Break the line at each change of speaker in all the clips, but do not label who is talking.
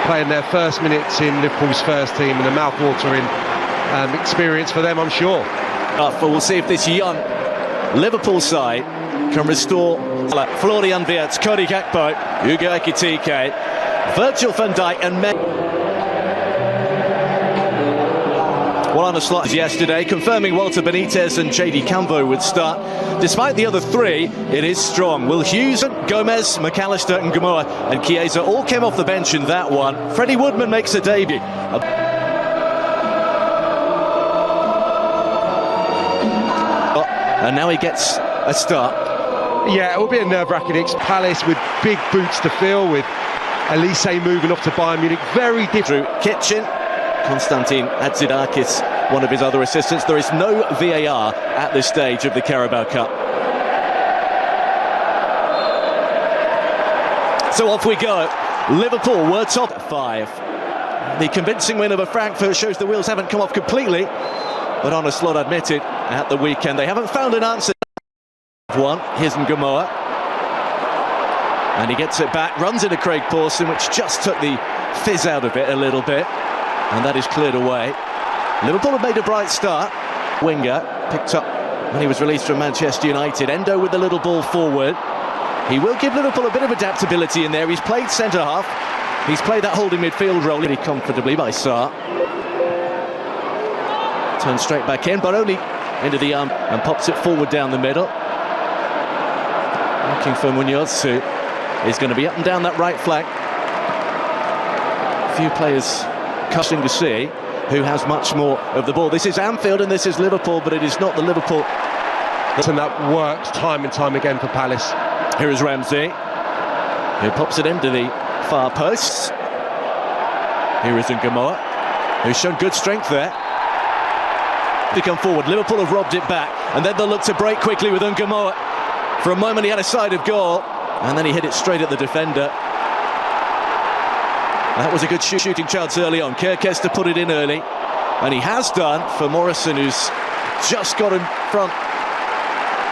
playing their first minutes in Liverpool's first team, and a mouth-watering experience for them, I'm sure.
But we'll see if this young Liverpool side can restore Florian Wirtz, Cody Gakpo, Ugo Ekitike, Virgil van Dijk and Well, on a slot yesterday, confirming Walter Benitez and JD Cambo would start. Despite the other three, it is strong. Will Hughes, Gomez, McAllister and Gamoa and Chiesa all came off the bench in that one. Freddie Woodman makes a debut. And now he gets a start.
Yeah, it will be a nerve-wracking. It's Palace with big boots to fill, with Elise moving off to Bayern Munich. Very different.
Kitchen, Konstantin Hadzidakis, one of his other assistants. There is no VAR at this stage of the Carabao Cup. So off we go. Liverpool were top 5. The convincing win over Frankfurt shows the wheels haven't come off completely, but on a slot admitted at the weekend they haven't found an answer. One, here's Gamoa, and he gets it back, runs into Craig Pawson, which just took the fizz out of it a little bit, and that is cleared away. Liverpool have made a bright start. Winger picked up when he was released from Manchester United. Endo with the little ball forward. He will give Liverpool a bit of adaptability in there. He's played centre-half. He's played that holding midfield role really comfortably by Sarr. Turns straight back in, but only into the arm, and pops it forward down the middle. Looking for Munoz, who is going to be up and down that right flank. A few players cutting to see who has much more of the ball. This is Anfield and this is Liverpool, but it is not the Liverpool.
And that works time and time again for Palace.
Here is Ramsey, who pops it into the far posts. Here is Gamoa, who's shown good strength there. They come forward. Liverpool have robbed it back, and then they'll look to break quickly with Gamoa. For a moment he had a side of goal, and then he hit it straight at the defender. That was a good shooting chance early on. Kerkez to put it in early, and he has done for Morrison, who's just got in front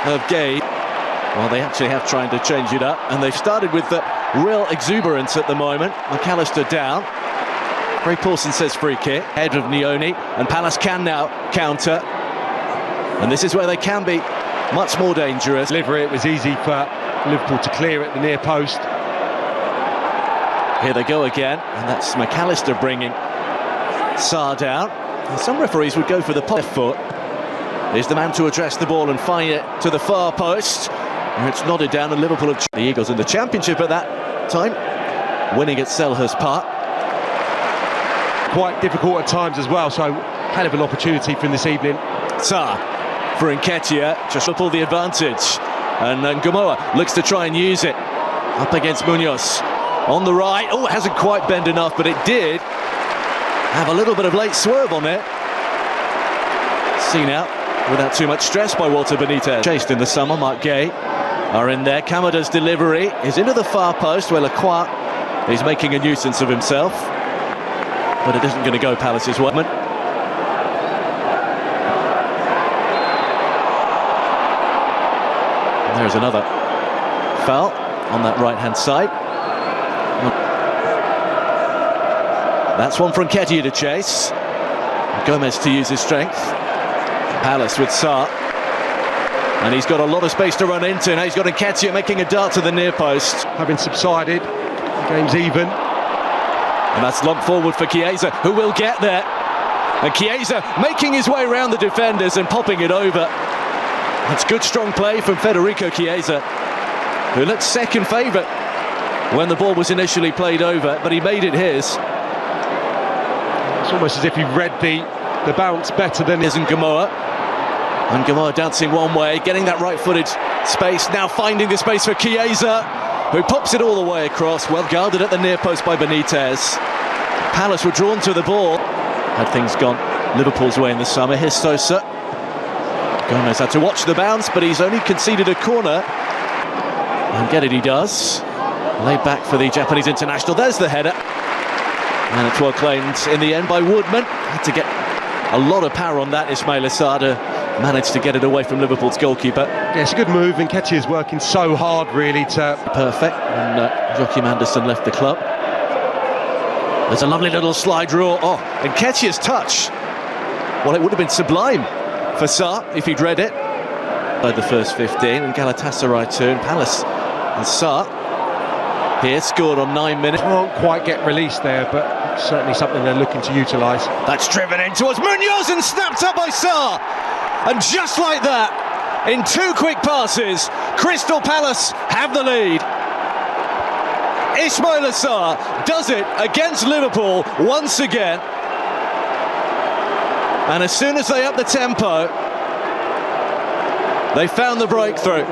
of Gay. Well, they actually have tried to change it up, and they've started with the real exuberance at the moment. McAllister down. Craig Pawson says free kick. Head of Nioni, and Palace can now counter. And this is where they can be much more dangerous.
Delivery, it was easy for Liverpool to clear at the near post.
Here they go again, and that's McAllister bringing Sarr down. And some referees would go for the left foot. Here's the man to address the ball and fire it to the far post, where it's nodded down, and Liverpool have the Eagles in the Championship at that time, winning at Selhurst Park.
Quite difficult at times as well, so hell of an opportunity for him this evening.
Sarr for Nketiah, just pull the advantage, and Gamoa looks to try and use it up against Munoz on the right. Oh, it hasn't quite bent enough, but it did have a little bit of late swerve on it. Seen out without too much stress by Walter Benitez. Chased in the summer. Mark Gay are in there. Kamada's delivery is into the far post, where Lacroix is making a nuisance of himself, but it isn't going to go Palace's way. There's another foul on that right-hand side. That's one for Nketiah to chase. Gomez to use his strength. Palace with Sarr. And he's got a lot of space to run into. Now he's got Nketiah making a dart to the near post.
Having subsided, the game's even.
And that's lumped forward for Chiesa, who will get there. And Chiesa making his way around the defenders and popping it over. That's good strong play from Federico Chiesa, who looked second favourite when the ball was initially played over, but he made it his.
It's almost as if he read the bounce better than
isn't Gamoa. And Gamoa dancing one way, getting that right-footed space, now finding the space for Chiesa, who pops it all the way across, well guarded at the near post by Benitez. Palace were drawn to the ball. Had things gone Liverpool's way in the summer. Here's Sosa. Gomez had to watch the bounce, but he's only conceded a corner. And get it he does. Laid back for the Japanese international. There's the header. And it's well claimed in the end by Woodman. Had to get a lot of power on that. Ismail Assada managed to get it away from Liverpool's goalkeeper.
Yeah, it's a good move, and Nketiah is working so hard really to...
Perfect, and Joachim Andersen left the club. There's a lovely little slide rule. Oh, and Nketiah's touch. Well, it would have been sublime for Sarr if he'd read it. By the first 15, and Galatasaray too, and Palace and Sarr here scored on 9 minutes.
Can't quite get released there, but certainly something they're looking to utilise.
That's driven in towards Munoz and snapped up by Sarr. And just like that, in 2 quick passes, Crystal Palace have the lead. Ismaila Sarr does it against Liverpool once again. And as soon as they up the tempo, they found the breakthrough.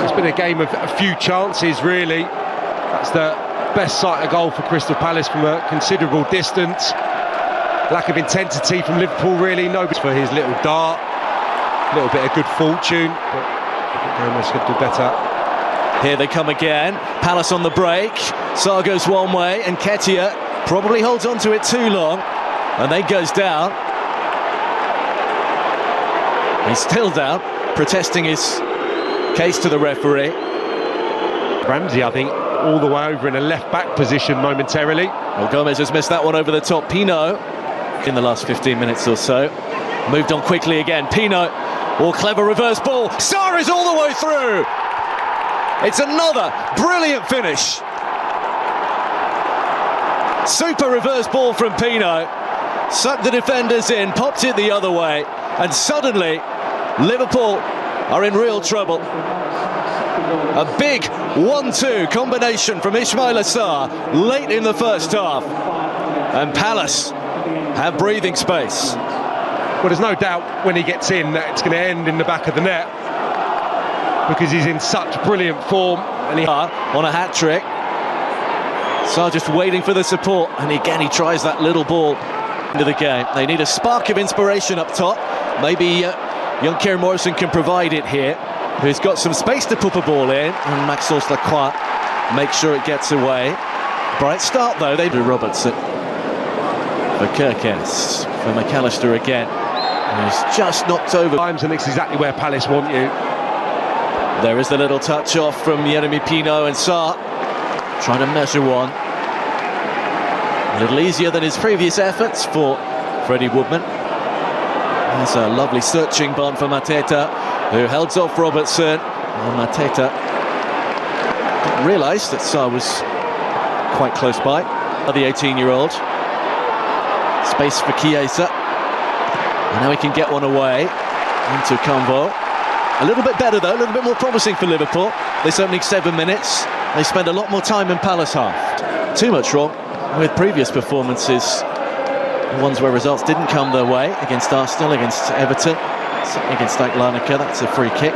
It's been a game of a few chances, really. That's the best sight of goal for Crystal Palace from a considerable distance. Lack of intensity from Liverpool, really. No for his little dart. A little bit of good fortune, but Gomez could do better.
Here they come again. Palace on the break. Sarr goes one way, and Nketiah probably holds on to it too long, and then goes down. He's still down, protesting his case to the referee.
Ramsey, I think, all the way over in a left-back position momentarily.
Well, Gomez has missed that one over the top. Pino, in the last 15 minutes or so, moved on quickly again. Pino, clever reverse ball. Sarr is all the way through. It's another brilliant finish. Super reverse ball from Pino. Sucked the defenders in, popped it the other way, and suddenly Liverpool are in real trouble. A big 1-2 combination from Ismaila Sarr late in the first half, and Palace have breathing space.
Well, there's no doubt when he gets in that it's going to end in the back of the net, because he's in such brilliant form. And he
on a hat-trick. Sarr just waiting for the support, and again he tries that little ball into the game. They need a spark of inspiration up top. Maybe young Kieran Morrison can provide it here, who's got some space to put a ball in, and Maxence Lacroix makes sure it gets away. Bright start though, they do. Robertson for Kirkes, for McAllister again, who's just knocked over.
And it's exactly where Palace want you.
There is the little touch off from Yeremy Pino, and Sarr trying to measure one. A little easier than his previous efforts for Freddie Woodman. That's a lovely searching bunt for Mateta, who holds off Robertson. And Mateta didn't realise that Sarr was quite close by. The 18-year-old. Space for Chiesa. And now he can get one away into Combo. A little bit better though, a little bit more promising for Liverpool. This opening 7 minutes, they spend a lot more time in Palace half. Too much wrong with previous performances. Ones where results didn't come their way, against Arsenal, against Everton, against Larnaca. That's a free kick.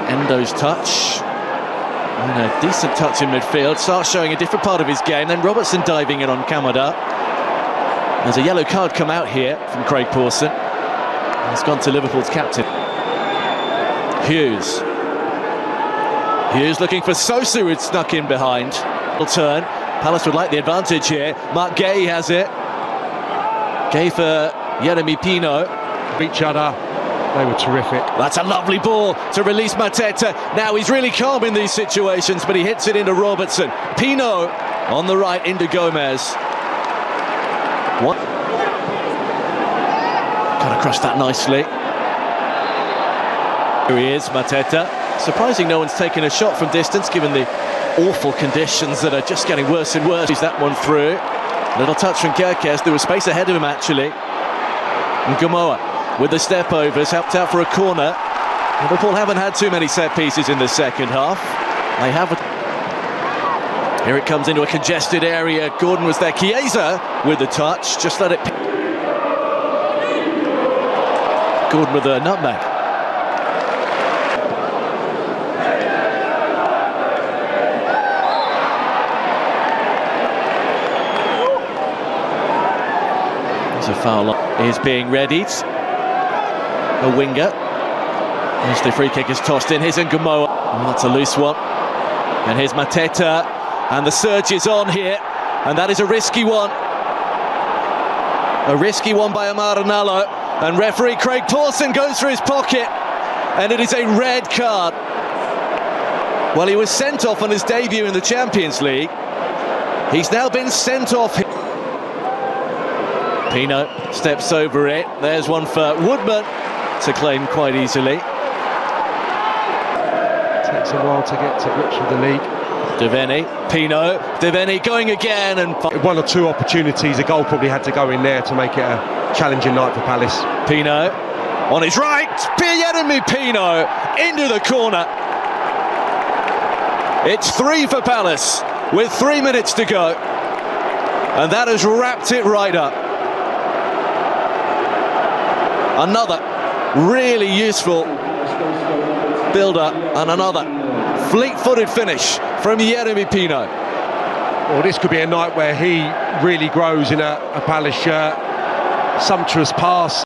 Endo's touch, and a decent touch in midfield. Sarr showing a different part of his game, then Robertson diving in on Kamada. There's a yellow card come out here from Craig Pawson. It's gone to Liverpool's captain. Hughes looking for Sosa, who'd snuck in behind. Little turn. Palace would like the advantage here. Mark Gay has it. Gay for Yeremy Pino.
Each other, they were terrific.
That's a lovely ball to release Mateta. Now he's really calm in these situations, but he hits it into Robertson. Pino on the right into Gomez. What? Got across that nicely. Here he is, Mateta. Surprising no one's taken a shot from distance, given the awful conditions that are just getting worse and worse. He's that one through. Little touch from Kirkes. There was space ahead of him, actually. And Gamoa, with the step-overs, helped out for a corner. Liverpool haven't had too many set pieces in the second half. They haven't. Here it comes into a congested area. Gordon was there. Chiesa with the touch. Just let it... Gordon with a nutmeg. A foul is being readied. A winger. As the free kick is tossed in. Here's Ngamoa. Oh, that's a loose one. And here's Mateta. And the surge is on here. And that is a risky one. A risky one by Amar Ranallo. And referee Craig Pawson goes for his pocket. And it is a red card. Well, he was sent off on his debut in the Champions League. He's now been sent off. Pino steps over it. There's one for Woodman to claim quite easily.
Takes a while to get to grips with the league.
Devaney, Pino, Devaney going again, and
one or two opportunities, a goal probably had to go in there to make it a challenging night for Palace.
Pino on his right, Pierre-Emerick Pino into the corner. It's 3 for Palace with 3 minutes to go, and that has wrapped it right up. Another really useful build-up and another fleet-footed finish from Yeremy Pino.
Well, this could be a night where he really grows in a Palace shirt. Sumptuous pass.